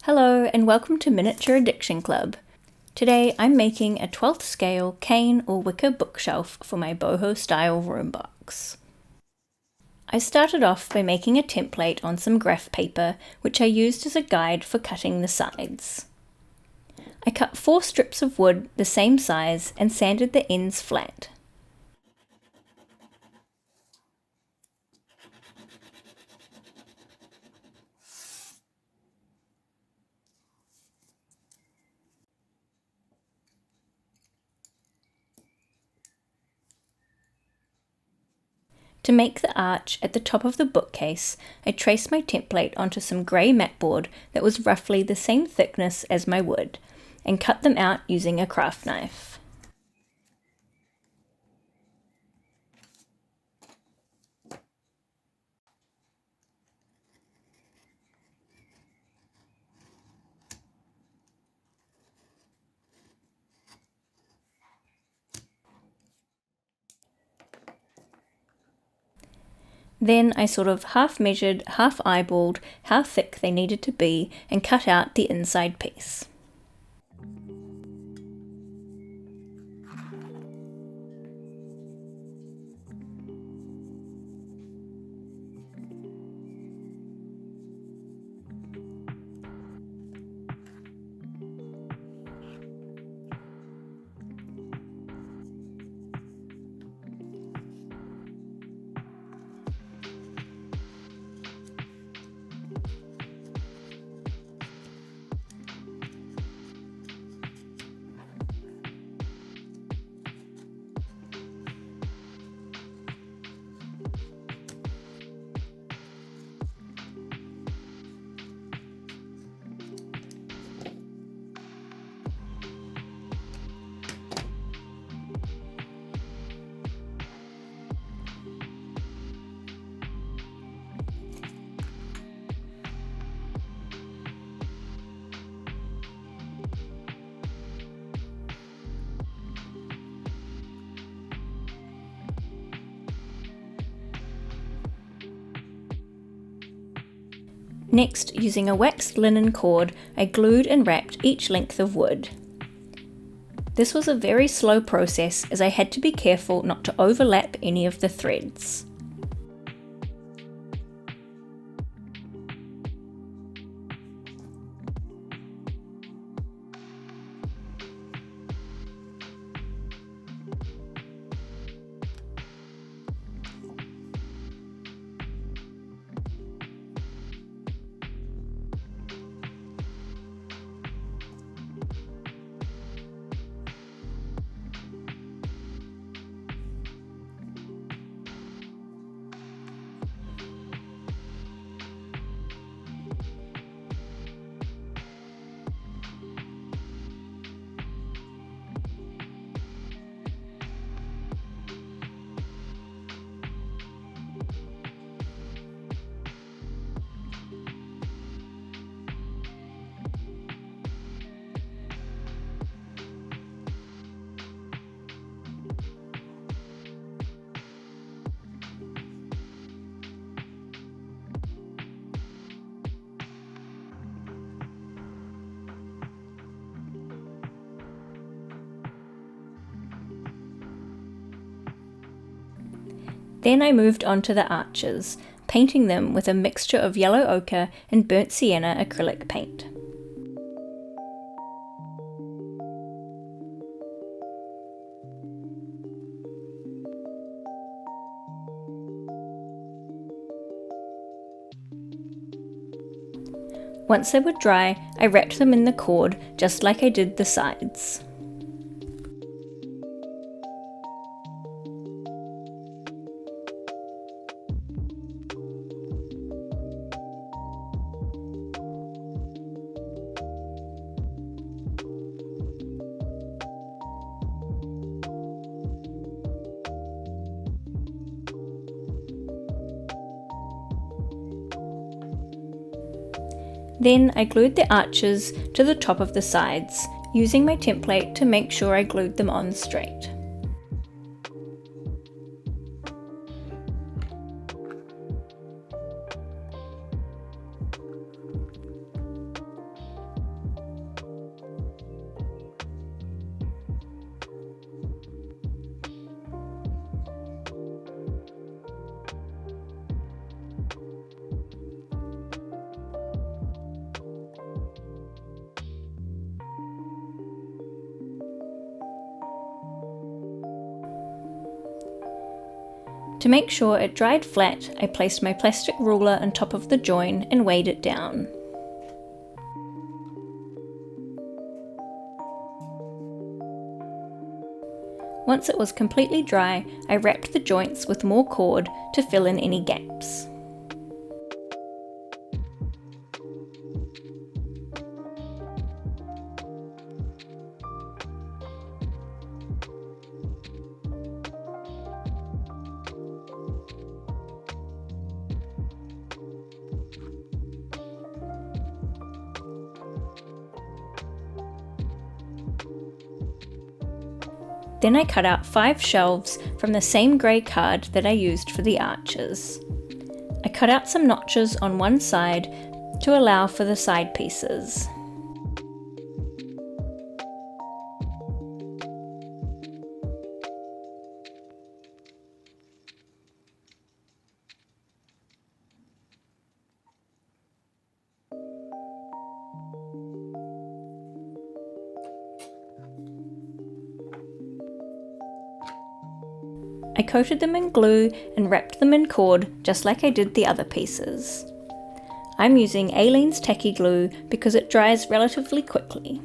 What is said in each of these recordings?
Hello and welcome to Miniature Addiction Club. Today I'm making a 12th scale cane or wicker bookshelf for my boho style room box. I started off by making a template on some graph paper which I used as a guide for cutting the sides. I cut 4 strips of wood the same size and sanded the ends flat. To make the arch at the top of the bookcase, I traced my template onto some grey mat board that was roughly the same thickness as my wood, and cut them out using a craft knife. Then I sort of half measured, half eyeballed how thick they needed to be and cut out the inside piece. Next, using a waxed linen cord, I glued and wrapped each length of wood. This was a very slow process as I had to be careful not to overlap any of the threads. Then I moved on to the arches, painting them with a mixture of yellow ochre and burnt sienna acrylic paint. Once they were dry, I wrapped them in the cord just like I did the sides. Then I glued the arches to the top of the sides, using my template to make sure I glued them on straight. To make sure it dried flat, I placed my plastic ruler on top of the join and weighed it down. Once it was completely dry, I wrapped the joints with more cord to fill in any gaps. Then I cut out 5 shelves from the same grey card that I used for the arches. I cut out some notches on one side to allow for the side pieces. I coated them in glue and wrapped them in cord just like I did the other pieces. I'm using Aleene's tacky glue because it dries relatively quickly.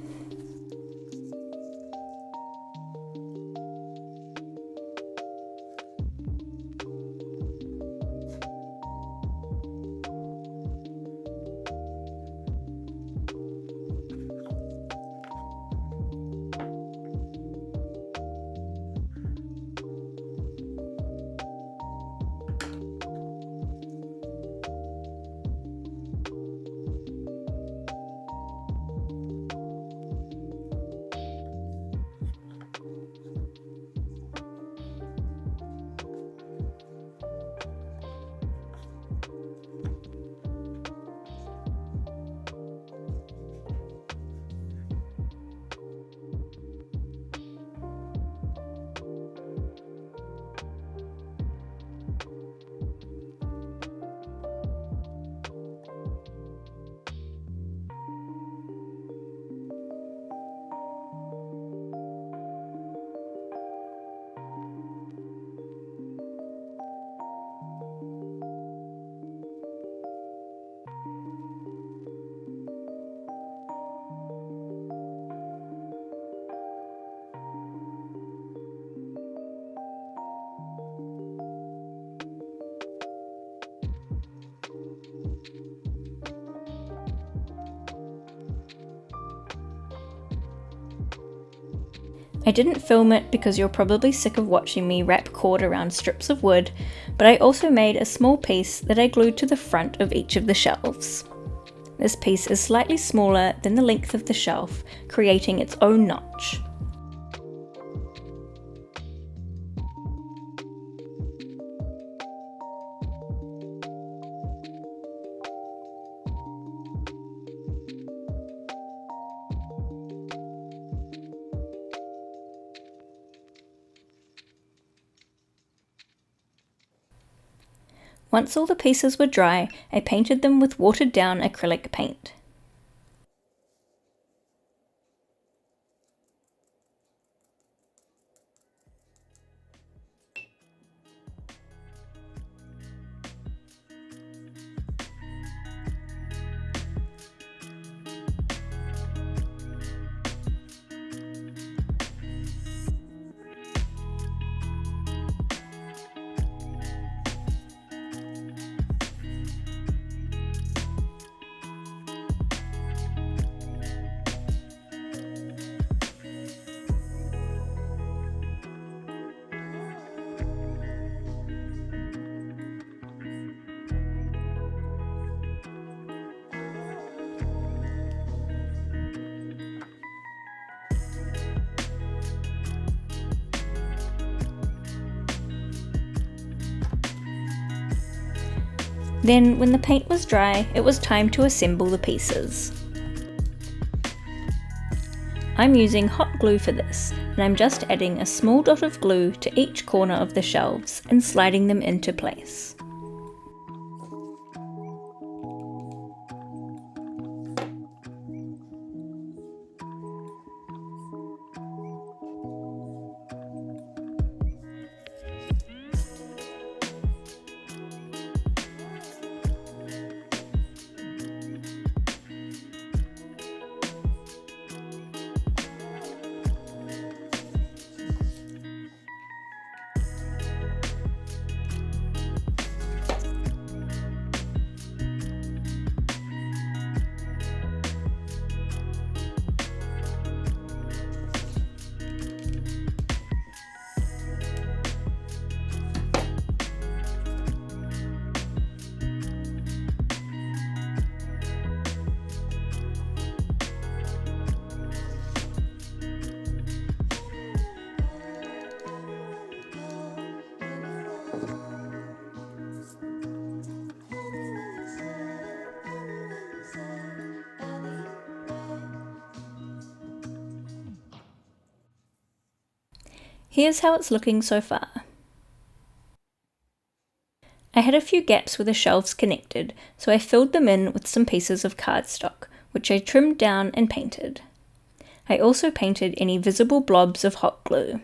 I didn't film it because you're probably sick of watching me wrap cord around strips of wood, but I also made a small piece that I glued to the front of each of the shelves. This piece is slightly smaller than the length of the shelf, creating its own notch. Once all the pieces were dry, I painted them with watered down acrylic paint. Then, when the paint was dry, it was time to assemble the pieces. I'm using hot glue for this, and I'm just adding a small dot of glue to each corner of the shelves and sliding them into place. Here's how it's looking so far. I had a few gaps where the shelves connected, so I filled them in with some pieces of cardstock, which I trimmed down and painted. I also painted any visible blobs of hot glue.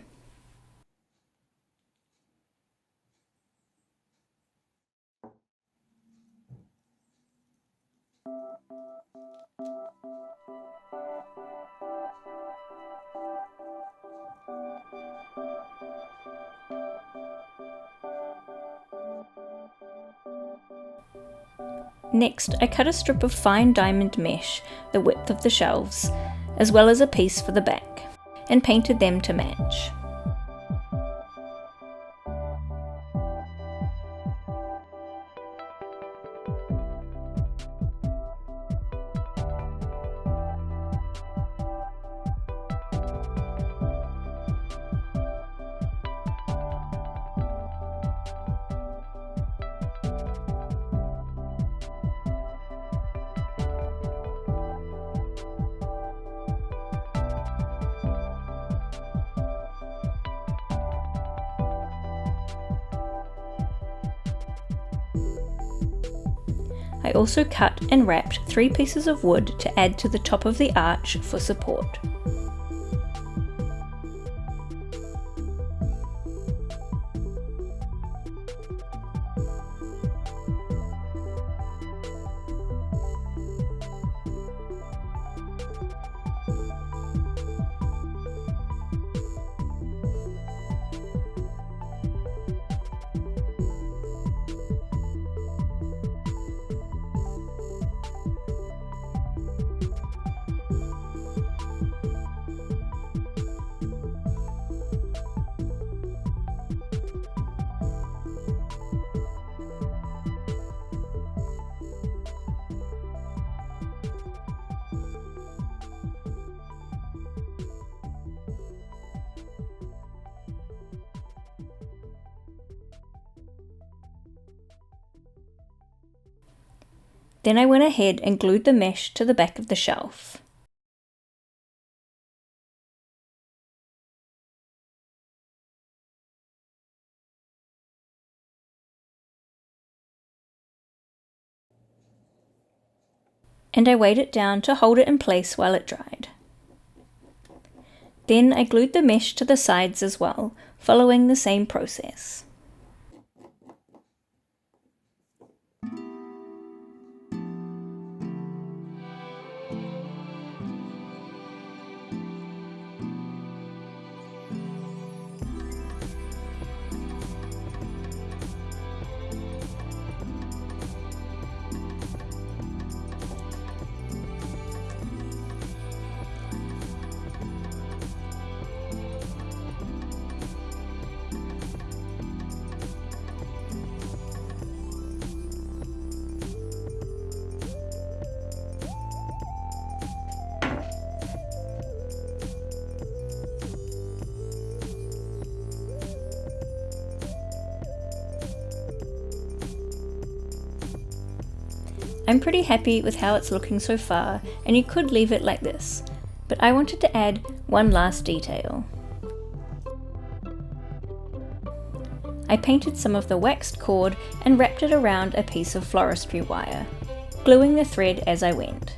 Next, I cut a strip of fine diamond mesh the width of the shelves, as well as a piece for the back, and painted them to match. I also cut and wrapped 3 pieces of wood to add to the top of the arch for support. Then I went ahead and glued the mesh to the back of the shelf. And I weighed it down to hold it in place while it dried. Then I glued the mesh to the sides as well, following the same process. I'm pretty happy with how it's looking so far, and you could leave it like this, but I wanted to add one last detail. I painted some of the waxed cord and wrapped it around a piece of floristry wire, gluing the thread as I went.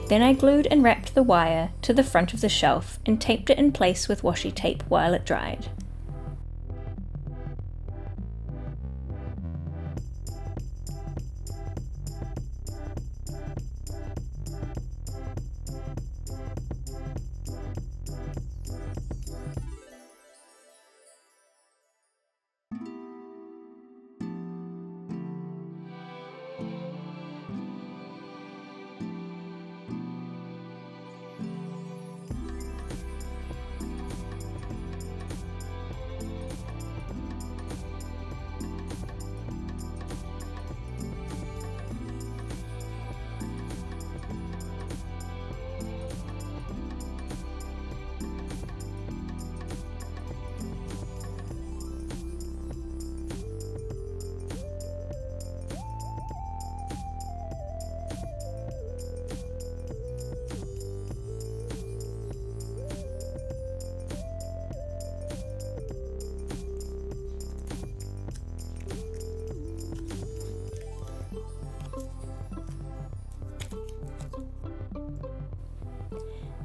Then I glued and wrapped the wire to the front of the shelf and taped it in place with washi tape while it dried.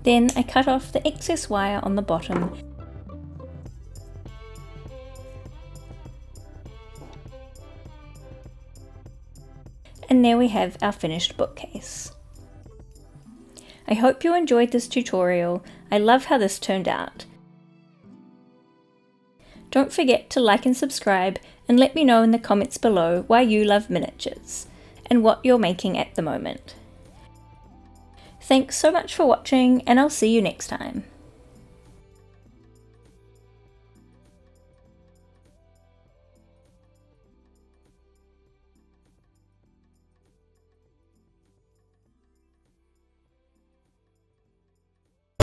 Then I cut off the excess wire on the bottom and there we have our finished bookcase. I hope you enjoyed this tutorial. I love how this turned out. Don't forget to like and subscribe and let me know in the comments below why you love miniatures and what you're making at the moment. Thanks so much for watching, and I'll see you next time.